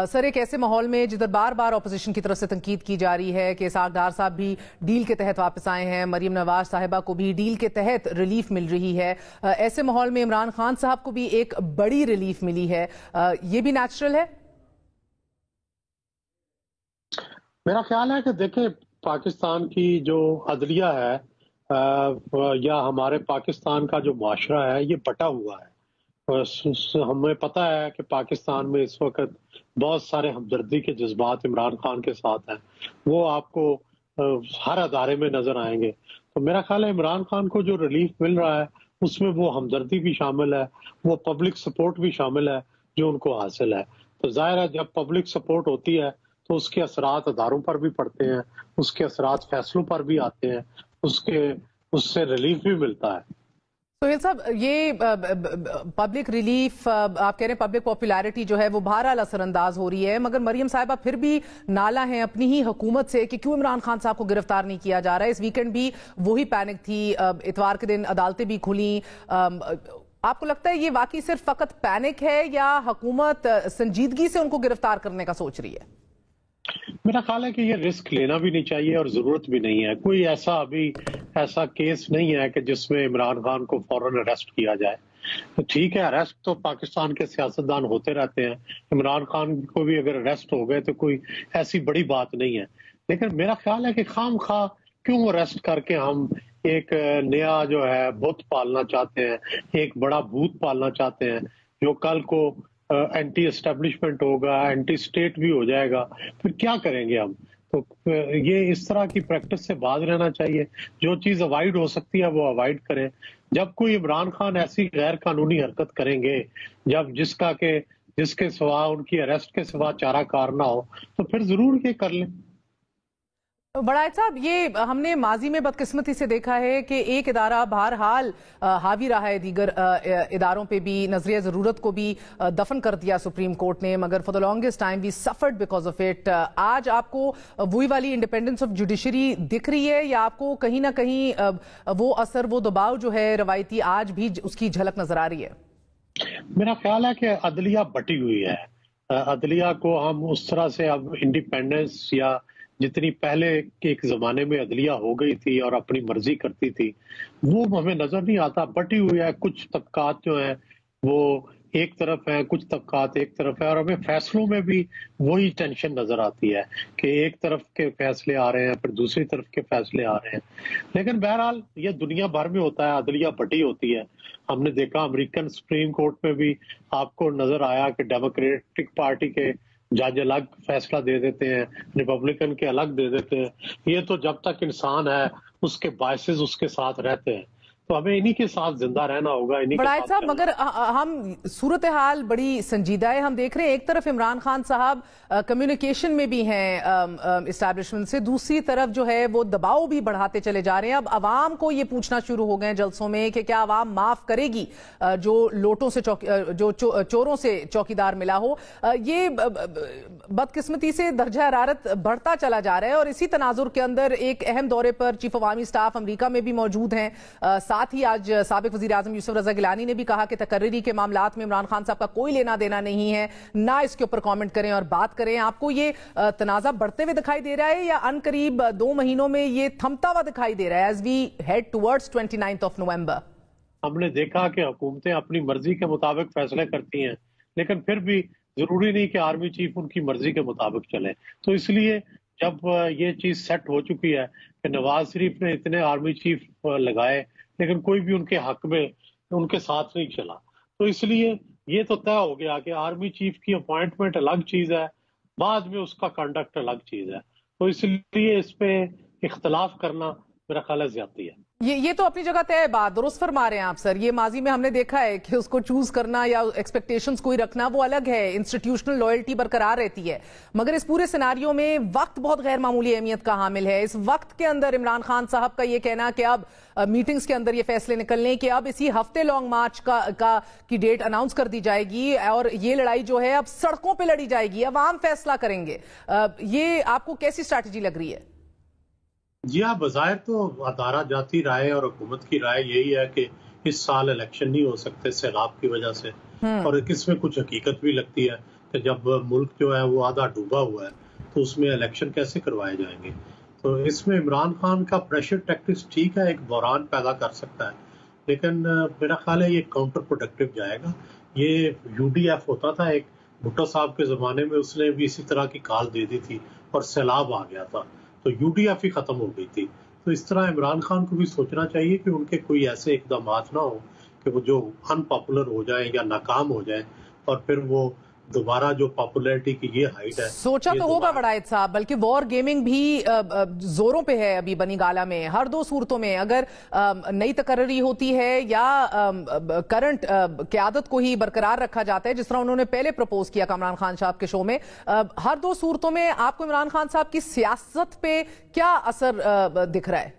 سر ایک ایسے ماحول میں جدھر بار بار اپوزیشن کی طرف سے تنقید کی جا رہی ہے کہ اسحاق ڈار صاحب بھی ڈیل کے تحت واپس آئے ہیں، مریم نواز صاحبہ کو بھی ڈیل کے تحت ریلیف مل رہی ہے، ایسے ماحول میں عمران خان صاحب کو بھی ایک بڑی ریلیف ملی ہے، یہ بھی نیچرل ہے؟ میرا خیال ہے کہ دیکھیں پاکستان کی جو عدلیہ ہے یا ہمارے پاکستان کا جو معاشرہ ہے یہ بٹا ہوا ہے۔ ہمیں پتہ ہے کہ پاکستان میں اس وقت بہت سارے ہمدردی کے جذبات عمران خان کے ساتھ ہیں، وہ آپ کو ہر ادارے میں نظر آئیں گے۔ تو میرا خیال ہے عمران خان کو جو ریلیف مل رہا ہے اس میں وہ ہمدردی بھی شامل ہے، وہ پبلک سپورٹ بھی شامل ہے جو ان کو حاصل ہے۔ تو ظاہر ہے جب پبلک سپورٹ ہوتی ہے تو اس کے اثرات اداروں پر بھی پڑتے ہیں، اس کے اثرات فیصلوں پر بھی آتے ہیں، اس سے ریلیف بھی ملتا ہے۔ سہیل صاحب، یہ پبلک ریلیف آپ کہہ رہے ہیں پبلک پاپولیرٹی جو ہے وہ بہرحال اثر انداز ہو رہی ہے، مگر مریم صاحبہ پھر بھی نالا ہیں اپنی ہی حکومت سے کہ کیوں عمران خان صاحب کو گرفتار نہیں کیا جا رہا ہے۔ اس ویکنڈ بھی وہی پینک تھی، اتوار کے دن عدالتیں بھی کھلیں۔ آپ کو لگتا ہے یہ واقعی صرف فقط پینک ہے یا حکومت سنجیدگی سے ان کو گرفتار کرنے کا سوچ رہی ہے؟ میرا خیال ہے کہ یہ رسک لینا بھی نہیں چاہیے اور ضرورت بھی نہیں ہے۔ کوئی ایسا کیس نہیں ہے کہ جس میں عمران خان کو فوراً اریسٹ کیا جائے۔ تو ٹھیک ہے، اریسٹ تو پاکستان کے سیاستدان ہوتے رہتے ہیں، عمران خان کو بھی اگر اریسٹ ہو گئے تو کوئی ایسی بڑی بات نہیں ہے، لیکن میرا خیال ہے کہ خام خواہ کیوں اریسٹ کر کے ہم ایک نیا جو ہے بت پالنا چاہتے ہیں، ایک بڑا بھوت پالنا چاہتے ہیں جو کل کو اینٹی اسٹیبلشمنٹ ہوگا، اینٹی اسٹیٹ بھی ہو جائے گا، پھر کیا کریں گے ہم؟ تو یہ اس طرح کی پریکٹس سے باز رہنا چاہیے۔ جو چیز اوائڈ ہو سکتی ہے وہ اوائڈ کریں۔ جب کوئی عمران خان ایسی غیر قانونی حرکت کریں گے جس کے سوا ان کی اریسٹ کے سوا چارہ کار نہ ہو تو پھر ضرور یہ کر لیں۔ بڑائچ صاحب، یہ ہم نے ماضی میں بدقسمتی سے دیکھا ہے کہ ایک ادارہ بہرحال حاوی رہا ہے دیگر اداروں پہ بھی، نظریہ ضرورت کو بھی دفن کر دیا سپریم کورٹ نے، مگر for the longest time we suffered because of it. آج آپ کو وہی والی انڈیپینڈنس آف جوڈیشری دکھ رہی ہے یا آپ کو کہیں نہ کہیں وہ اثر، وہ دباؤ جو ہے روایتی آج بھی اس کی جھلک نظر آ رہی ہے؟ میرا خیال ہے کہ عدلیہ بٹی ہوئی ہے۔ عدلیہ کو ہم اس طرح سے اب انڈیپینڈنس یا جتنی پہلے کے ایک زمانے میں عدلیہ ہو گئی تھی اور اپنی مرضی کرتی تھی وہ ہمیں نظر نہیں آتا، بٹی ہوئی ہے۔ کچھ طبقات جو ہیں وہ ایک طرف ہیں، کچھ طبقات ایک طرف ہیں، اور ہمیں فیصلوں میں بھی وہی ٹینشن نظر آتی ہے کہ ایک طرف کے فیصلے آ رہے ہیں پھر دوسری طرف کے فیصلے آ رہے ہیں۔ لیکن بہرحال یہ دنیا بھر میں ہوتا ہے، عدلیہ بٹی ہوتی ہے۔ ہم نے دیکھا امریکن سپریم کورٹ میں بھی آپ کو نظر آیا کہ ڈیموکریٹک پارٹی کے جج الگ فیصلہ دے دیتے ہیں، ریپبلکن کے الگ دے دیتے ہیں۔ یہ تو جب تک انسان ہے اس کے باعث اس کے ساتھ رہتے ہیں، تو ہمیں انہی کے ساتھ زندہ رہنا ہوگا۔ بڑائچ صاحب، مگر ہم صورتحال بڑی سنجیدہ ہے، ہم دیکھ رہے ہیں ایک طرف عمران خان صاحب کمیونیکیشن میں بھی ہیں اسٹیبلشمنٹ سے، دوسری طرف جو ہے وہ دباؤ بھی بڑھاتے چلے جا رہے ہیں۔ اب عوام کو یہ پوچھنا شروع ہو گئے جلسوں میں کہ کیا عوام معاف کرے گی جو لوٹوں سے جو چوروں سے چوکیدار ملا ہو۔ یہ بدقسمتی سے درجہ حرارت بڑھتا چلا جا رہا ہے، اور اسی تناظر کے اندر ایک اہم دورے پر چیف عوامی سٹاف امریکہ میں بھی موجود ہیں۔ ساتھ ہی آج سابق وزیر اعظم یوسف رضا گیلانی نے بھی کہا کہ تقرری کے معاملات میں عمران خان صاحب کا کوئی لینا دینا نہیں ہے، نہ اس کے اوپر کامنٹ کریں اور بات کریں۔ آپ کو یہ تنازع بڑھتے ہوئے دکھائی دے رہا ہے یا ان قریب 2 مہینوں میں یہ تھمتا ہوا دکھائی دے رہا ہے ایز وی ہیڈ ٹورڈز 29 نومبر؟ ہم نے دیکھا کہ حکومتیں اپنی مرضی کے مطابق فیصلے کرتی ہیں، لیکن پھر بھی ضروری نہیں کہ آرمی چیف ان کی مرضی کے مطابق چلے۔ تو اس لیے جب یہ چیز سیٹ ہو چکی ہے کہ نواز شریف نے اتنے آرمی چیف لگائے لیکن کوئی بھی ان کے حق میں ان کے ساتھ نہیں چلا، تو اس لیے یہ تو طے ہو گیا کہ آرمی چیف کی اپوائنٹمنٹ الگ چیز ہے، بعد میں اس کا کنڈکٹ الگ چیز ہے۔ تو اس لیے اس پہ اختلاف کرنا میرا خیال ہے زیادتی ہے۔ یہ تو اپنی جگہ طے بات درست فرما رہے ہیں آپ سر۔ یہ ماضی میں ہم نے دیکھا ہے کہ اس کو چوز کرنا یا ایکسپیکٹیشنز کوئی رکھنا وہ الگ ہے، انسٹیٹیوشنل لائلٹی برقرار رہتی ہے، مگر اس پورے سیناریو میں وقت بہت غیر معمولی اہمیت کا حامل ہے۔ اس وقت کے اندر عمران خان صاحب کا یہ کہنا کہ اب میٹنگز کے اندر یہ فیصلے نکلنے کہ اب اسی ہفتے لانگ مارچ کی ڈیٹ اناؤنس کر دی جائے گی اور یہ لڑائی جو ہے اب سڑکوں پہ لڑی جائے گی، عوام فیصلہ کریں گے، یہ آپ کو کیسی اسٹریٹجی لگ رہی ہے؟ جی ہاں، بظاہر تو ادارہ جاتی رائے اور حکومت کی رائے یہی ہے کہ اس سال الیکشن نہیں ہو سکتے سیلاب کی وجہ سے، اور اس میں کچھ حقیقت بھی لگتی ہے۔ کہ جب ملک جو ہے وہ آدھا ڈوبا ہوا ہے تو اس میں الیکشن کیسے کروائے جائیں گے. تو اس میں عمران خان کا پریشر ٹیکٹکس ٹھیک ہے، ایک بحران پیدا کر سکتا ہے، لیکن میرا خیال ہے یہ کاؤنٹر پروڈکٹیو جائے گا. یہ یو ڈی ایف ہوتا تھا ایک، بھٹو صاحب کے زمانے میں اس نے بھی اسی طرح کی کال دے دی تھی اور سیلاب آ گیا تھا تو یو ڈی ایف ہی ختم ہو گئی تھی. تو اس طرح عمران خان کو بھی سوچنا چاہیے کہ ان کے کوئی ایسے اقدامات نہ ہو کہ وہ جو ان پاپولر ہو جائیں یا ناکام ہو جائیں اور پھر وہ دوبارہ جو پاپولیرٹی کی یہ ہائٹ ہے. سوچا تو ہوگا وڑائد صاحب، بلکہ وار گیمنگ بھی زوروں پہ ہے ابھی بنی گالہ میں. ہر دو صورتوں میں اگر نئی تقرری ہوتی ہے یا کرنٹ قیادت کو ہی برقرار رکھا جاتا ہے جس طرح انہوں نے پہلے پروپوز کیا عمران خان صاحب کے شو میں، ہر دو صورتوں میں آپ کو عمران خان صاحب کی سیاست پہ کیا اثر دکھ رہا ہے؟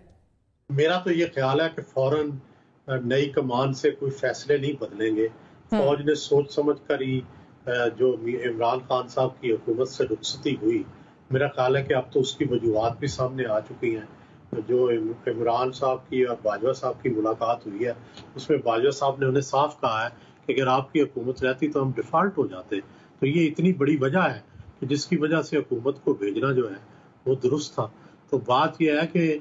میرا تو یہ خیال ہے کہ فوراً نئی کمان سے کوئی فیصلے نہیں بدلیں گے. فوج نے سوچ سمجھ کر ہی جو عمران خان صاحب کی حکومت سے رخصتی ہوئی، میرا خیال ہے کہ اب تو اس کی وجوہات بھی سامنے آ چکی ہیں. جو عمران صاحب کی اور باجوہ صاحب کی ملاقات ہوئی ہے اس میں باجوہ صاحب نے انہیں صاف کہا ہے کہ اگر آپ کی حکومت رہتی تو ہم ڈیفالٹ ہو جاتے. تو یہ اتنی بڑی وجہ ہے کہ جس کی وجہ سے حکومت کو بھیجنا جو ہے وہ درست تھا. تو بات یہ ہے کہ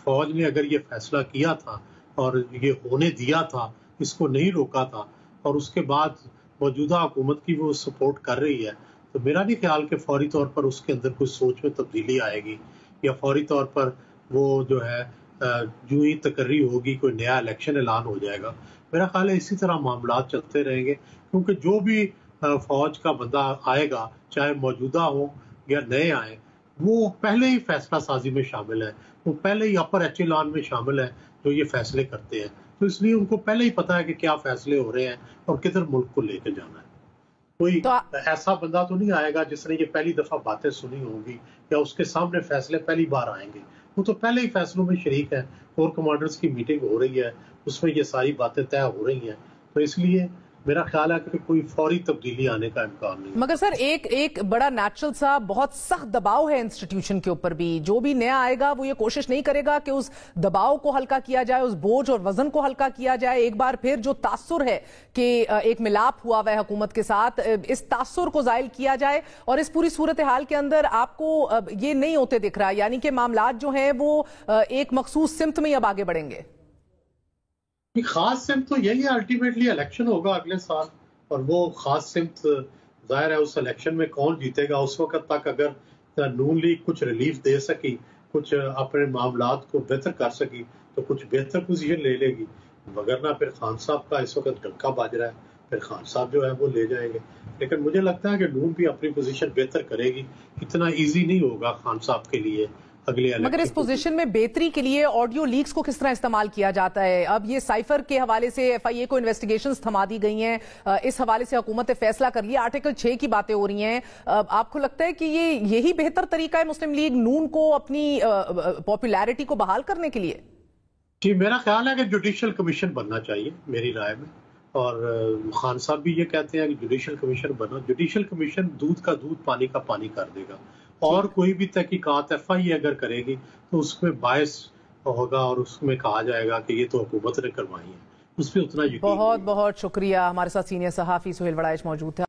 فوج نے اگر یہ فیصلہ کیا تھا اور یہ ہونے دیا تھا، اس کو نہیں روکا تھا، اور اس کے بعد موجودہ حکومت کی وہ سپورٹ کر رہی ہے، تو میرا نہیں خیال کہ فوری طور پر اس کے اندر کوئی سوچ میں تبدیلی آئے گی یا فوری طور پر وہ جو ہے جو ہی تقرری ہوگی کوئی نیا الیکشن اعلان ہو جائے گا. میرا خیال ہے اسی طرح معاملات چلتے رہیں گے، کیونکہ جو بھی فوج کا بندہ آئے گا چاہے موجودہ ہو یا نئے آئیں، وہ پہلے ہی فیصلہ سازی میں شامل ہے، وہ پہلے ہی اپر ایچیلان میں شامل ہے جو یہ فیصلے کرتے ہیں. تو اس لیے ان کو پہلے ہی پتا ہے کہ کیا فیصلے ہو رہے ہیں اور کدھر ملک کو لے کے جانا ہے. کوئی ایسا بندہ تو نہیں آئے گا جس نے یہ پہلی دفعہ باتیں سنی ہوں گی یا اس کے سامنے فیصلے پہلی بار آئیں گے. وہ تو پہلے ہی فیصلوں میں شریک ہے، کور کمانڈرز کی میٹنگ ہو رہی ہے، اس میں یہ ساری باتیں طے ہو رہی ہیں. تو اس لیے میرا خیال ہے کہ کوئی فوری تبدیلی آنے کا امکان نہیں. مگر سر ایک بڑا نیچرل سا بہت سخت دباؤ ہے انسٹیٹیوشن کے اوپر بھی. جو بھی نیا آئے گا وہ یہ کوشش نہیں کرے گا کہ اس دباؤ کو ہلکا کیا جائے، اس بوجھ اور وزن کو ہلکا کیا جائے. ایک بار پھر جو تاثر ہے کہ ایک ملاپ ہوا ہے حکومت کے ساتھ، اس تاثر کو زائل کیا جائے. اور اس پوری صورتحال کے اندر آپ کو یہ نہیں ہوتے دکھ رہا، یعنی کہ معاملات جو ہیں وہ ایک مخصوص سمت میں اب آگے بڑھیں گے؟ خاص سمت تو یہی ہے، الٹیمیٹلی الیکشن ہوگا اگلے سال، اور وہ خاص سمت ظاہر ہے اس الیکشن میں کون جیتے گا. اس وقت تک اگر نون لیگ کچھ ریلیف دے سکی، کچھ اپنے معاملات کو بہتر کر سکی تو کچھ بہتر پوزیشن لے لے گی، وگرنہ پھر خان صاحب کا اس وقت ڈنکا بج رہا ہے، پھر خان صاحب جو ہے وہ لے جائیں گے. لیکن مجھے لگتا ہے کہ نون بھی اپنی پوزیشن بہتر کرے گی. اتنا ایزی نہیں ہوگا خان صاحب کے لیے اگلے الیکشن. مگر اس پوزیشن میں بہتری کے لیے آڈیو لیکس کو کس طرح استعمال کیا جاتا ہے؟ اب یہ سائفر کے حوالے سے ایف آئی اے کو انویسٹیگیشنز تھما دی گئی ہیں، اس حوالے سے حکومت نے فیصلہ کر لیا، آرٹیکل 6 کی باتیں ہو رہی ہیں. آپ کو لگتا ہے کہ یہی بہتر طریقہ ہے مسلم لیگ نون کو اپنی پاپولیرٹی کو بحال کرنے کے لیے؟ جی میرا خیال ہے کہ جوڈیشل کمیشن بننا چاہیے میری رائے میں، اور خان صاحب بھی یہ کہتے ہیں کہ جوڈیشل کمیشن بنا. جوڈیشل کمیشن دودھ کا دودھ پانی کا پانی کر دے گا، اور کوئی بھی تحقیقات ایف آئی اے اگر کرے گی تو اس میں باعث ہوگا اور اس میں کہا جائے گا کہ یہ تو حکومت نے کروائی ہے، اس پہ اتنا یقین. بہت بہت شکریہ. ہمارے ساتھ سینئر صحافی سہیل وڑائچ موجود تھے.